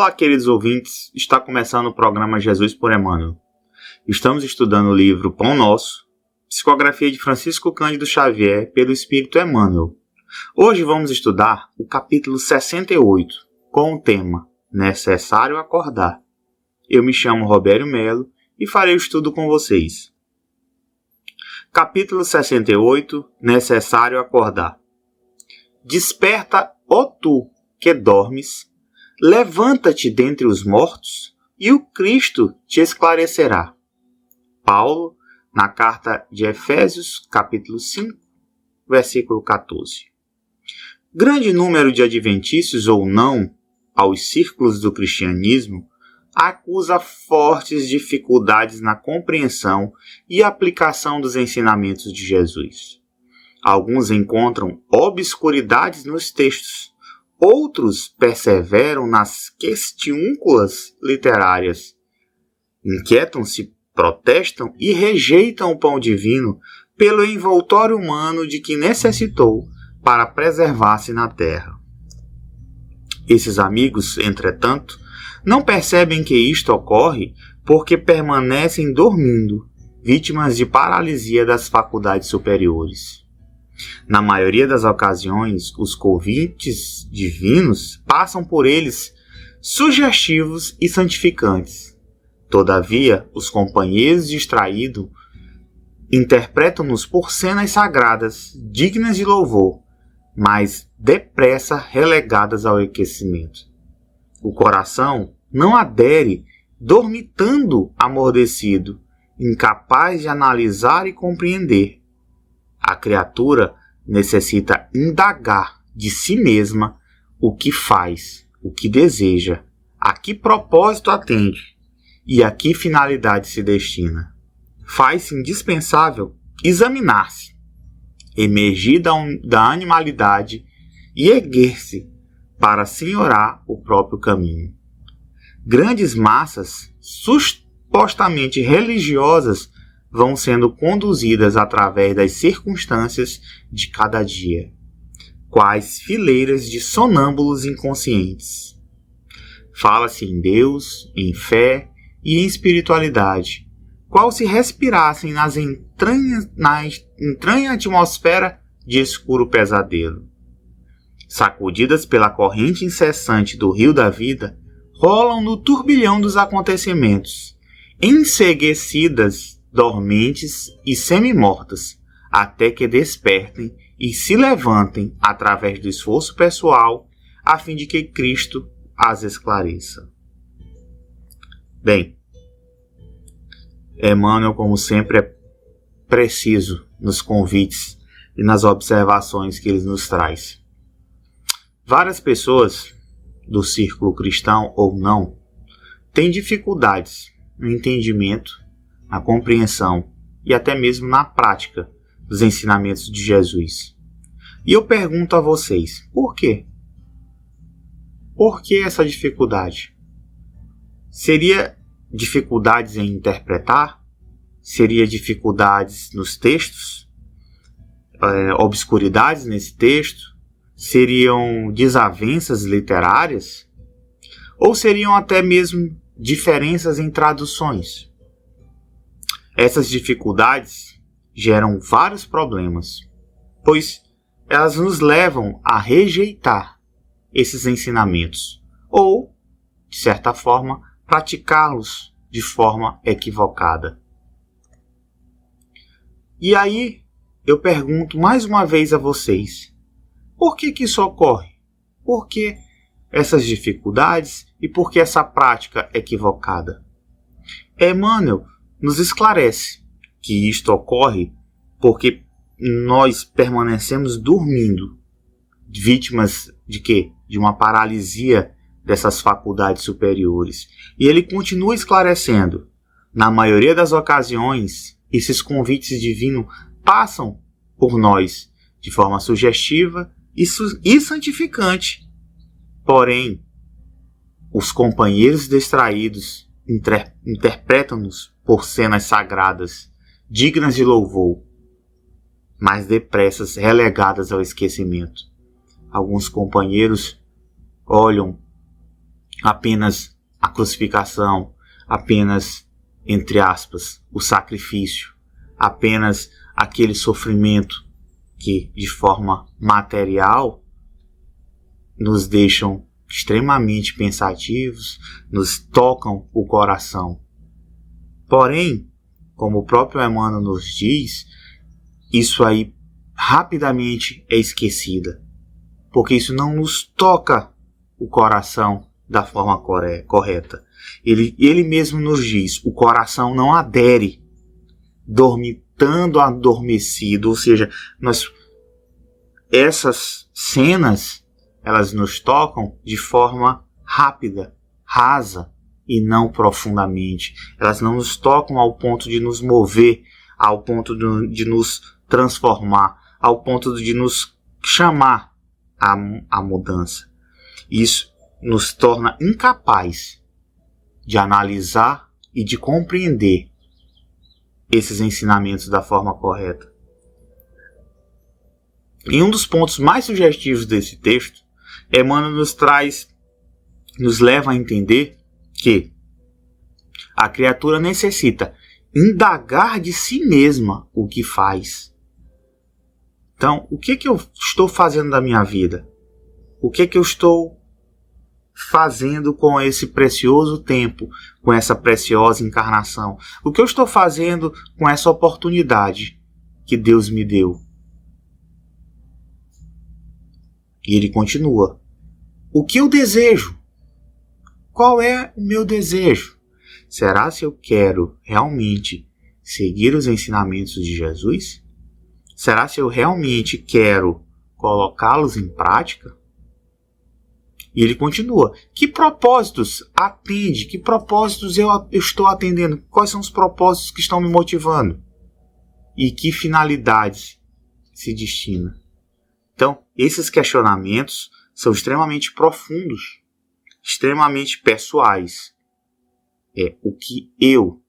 Olá, queridos ouvintes, está começando o programa Jesus por Emmanuel. Estamos estudando o livro Pão Nosso, psicografia de Francisco Cândido Xavier pelo Espírito Emmanuel. Hoje vamos estudar o capítulo 68, com o tema Necessário Acordar. Eu me chamo Robério Melo e farei o estudo com vocês. Capítulo 68, Necessário Acordar. Desperta, ó tu, que dormes, levanta-te dentre os mortos, e o Cristo te esclarecerá. Paulo, na carta de Efésios, capítulo 5, versículo 14. Grande número de adventícios ou não, aos círculos do cristianismo, acusa fortes dificuldades na compreensão e aplicação dos ensinamentos de Jesus. Alguns encontram obscuridades nos textos, outros perseveram nas questiúnculas literárias. Inquietam-se, protestam e rejeitam o pão divino pelo envoltório humano de que necessitou para preservar-se na terra. Esses amigos, entretanto, não percebem que isto ocorre porque permanecem dormindo, vítimas de paralisia das faculdades superiores. Na maioria das ocasiões, os convites divinos passam por eles sugestivos e santificantes. Todavia, os companheiros distraídos interpretam-nos por cenas sagradas, dignas de louvor, mas depressa relegadas ao esquecimento. O coração não adere, dormitando amordecido, incapaz de analisar e compreender. A criatura necessita indagar de si mesma o que faz, o que deseja, a que propósito atende e a que finalidade se destina. Faz-se indispensável examinar-se, emergir da animalidade e erguer-se para senhorar o próprio caminho. Grandes massas, supostamente religiosas, vão sendo conduzidas através das circunstâncias de cada dia, quais fileiras de sonâmbulos inconscientes. Fala-se em Deus, em fé e em espiritualidade, qual se respirassem na entranha atmosfera de escuro pesadelo. Sacudidas pela corrente incessante do rio da vida, rolam no turbilhão dos acontecimentos, enceguecidas, dormentes e semi-mortas, até que despertem e se levantem através do esforço pessoal, a fim de que Cristo as esclareça. Bem, Emmanuel, como sempre, é preciso nos convites e nas observações que ele nos traz. Várias pessoas, do círculo cristão ou não, têm dificuldades no entendimento, na compreensão e até mesmo na prática dos ensinamentos de Jesus. E eu pergunto a vocês, por quê? Por que essa dificuldade? Seria dificuldades em interpretar? Seria dificuldades nos textos? Obscuridades nesse texto? Seriam desavenças literárias? Ou seriam até mesmo diferenças em traduções? Essas dificuldades geram vários problemas, pois elas nos levam a rejeitar esses ensinamentos ou, de certa forma, praticá-los de forma equivocada. E aí eu pergunto mais uma vez a vocês, por que isso ocorre? Por que essas dificuldades e por que essa prática equivocada? Emmanuel nos esclarece que isto ocorre porque nós permanecemos dormindo, vítimas de quê? De uma paralisia dessas faculdades superiores. E ele continua esclarecendo, na maioria das ocasiões, esses convites divinos passam por nós de forma sugestiva e santificante. Porém, os companheiros distraídos interpretam-nos por cenas sagradas, dignas de louvor, mas depressas relegadas ao esquecimento. Alguns companheiros olham apenas a crucificação, apenas, entre aspas, o sacrifício, apenas aquele sofrimento que, de forma material, nos deixam extremamente pensativos, nos tocam o coração. Porém, como o próprio Emmanuel nos diz, isso aí rapidamente é esquecida, porque isso não nos toca o coração da forma correta. Ele mesmo nos diz, o coração não adere, dormitando adormecido, ou seja, essas cenas, elas nos tocam de forma rápida, rasa e não profundamente. Elas não nos tocam ao ponto de nos mover, ao ponto de nos transformar, ao ponto de nos chamar à mudança. Isso nos torna incapaz de analisar e de compreender esses ensinamentos da forma correta. Em um dos pontos mais sugestivos desse texto, Emmanuel nos leva a entender que a criatura necessita indagar de si mesma o que faz. Então, o que eu estou fazendo da minha vida? O que eu estou fazendo com esse precioso tempo, com essa preciosa encarnação? O que eu estou fazendo com essa oportunidade que Deus me deu? E ele continua. O que eu desejo? Qual é o meu desejo? Será se eu quero realmente seguir os ensinamentos de Jesus? Será se eu realmente quero colocá-los em prática? E ele continua. Que propósitos atende? Que propósitos eu estou atendendo? Quais são os propósitos que estão me motivando? E que finalidades se destina? Então, esses questionamentos são extremamente profundos, extremamente pessoais. É o que eu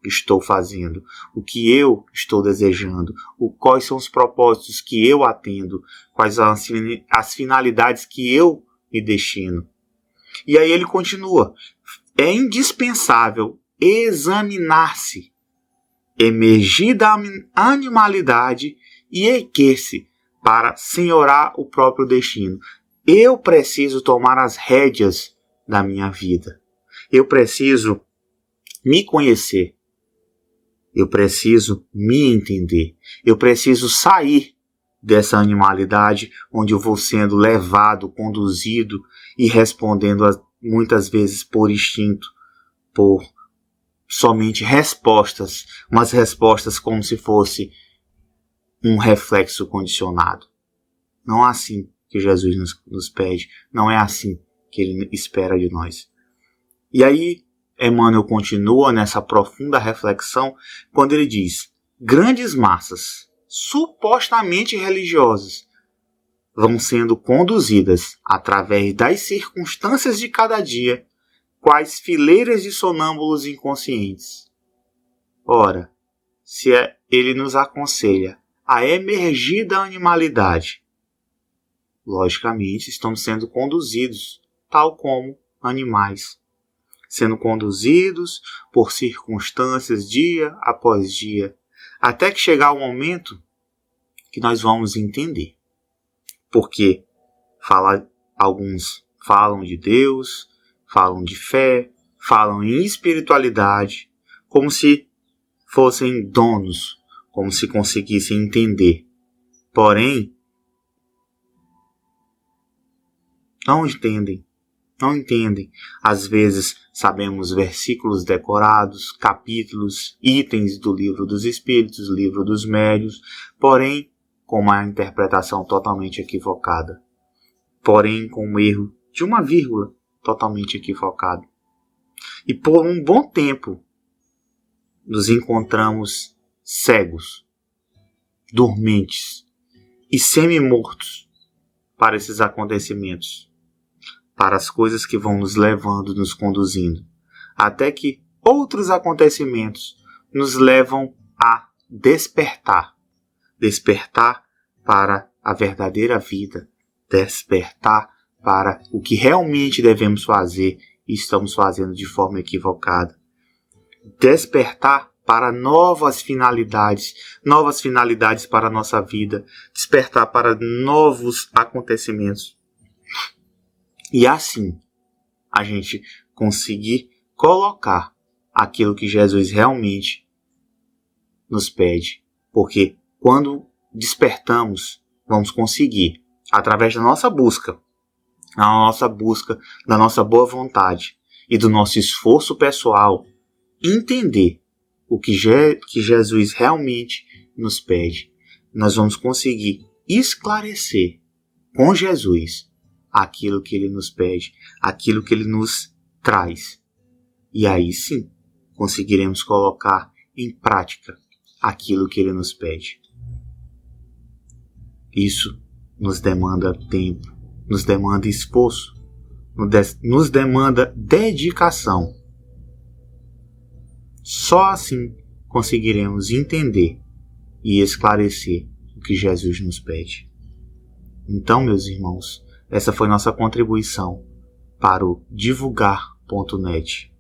estou fazendo, o que eu estou desejando, quais são os propósitos que eu atendo, quais são as finalidades que eu me destino. E aí ele continua. É indispensável examinar-se, emergir da animalidade e erguer-se para senhorar o próprio destino. Eu preciso tomar as rédeas da minha vida. Eu preciso me conhecer. Eu preciso me entender. Eu preciso sair dessa animalidade onde eu vou sendo levado, conduzido e respondendo muitas vezes por instinto, por somente respostas, umas respostas como se fosse um reflexo condicionado. Não é assim que Jesus nos pede, não é assim que ele espera de nós. E aí Emmanuel continua nessa profunda reflexão quando ele diz: grandes massas supostamente religiosas vão sendo conduzidas através das circunstâncias de cada dia, quais fileiras de sonâmbulos inconscientes. Ora, se ele nos aconselha a emergir da animalidade, logicamente estamos sendo conduzidos tal como animais, sendo conduzidos por circunstâncias dia após dia, até que chegar o momento que nós vamos entender. Porque alguns falam de Deus, falam de fé, falam em espiritualidade, como se fossem donos, como se conseguissem entender. Porém, não entendem. Às vezes sabemos versículos decorados, capítulos, itens do livro dos Espíritos, livro dos Médiuns, porém com uma interpretação totalmente equivocada. Porém com um erro de uma vírgula totalmente equivocado. E por um bom tempo nos encontramos cegos, dormentes e semi-mortos para esses acontecimentos, para as coisas que vão nos levando, nos conduzindo, até que outros acontecimentos nos levam a despertar para a verdadeira vida, despertar para o que realmente devemos fazer e estamos fazendo de forma equivocada. Despertar para novas finalidades para a nossa vida, despertar para novos acontecimentos. E assim, a gente conseguir colocar aquilo que Jesus realmente nos pede. Porque quando despertamos, vamos conseguir, através da nossa busca, da nossa boa vontade e do nosso esforço pessoal, entender o que Jesus realmente nos pede. Nós vamos conseguir esclarecer com Jesus aquilo que Ele nos pede, aquilo que Ele nos traz. E aí sim, conseguiremos colocar em prática aquilo que Ele nos pede. Isso nos demanda tempo, nos demanda esforço, nos demanda dedicação. Só assim conseguiremos entender e esclarecer o que Jesus nos pede. Então, meus irmãos, essa foi nossa contribuição para o divulgar.net.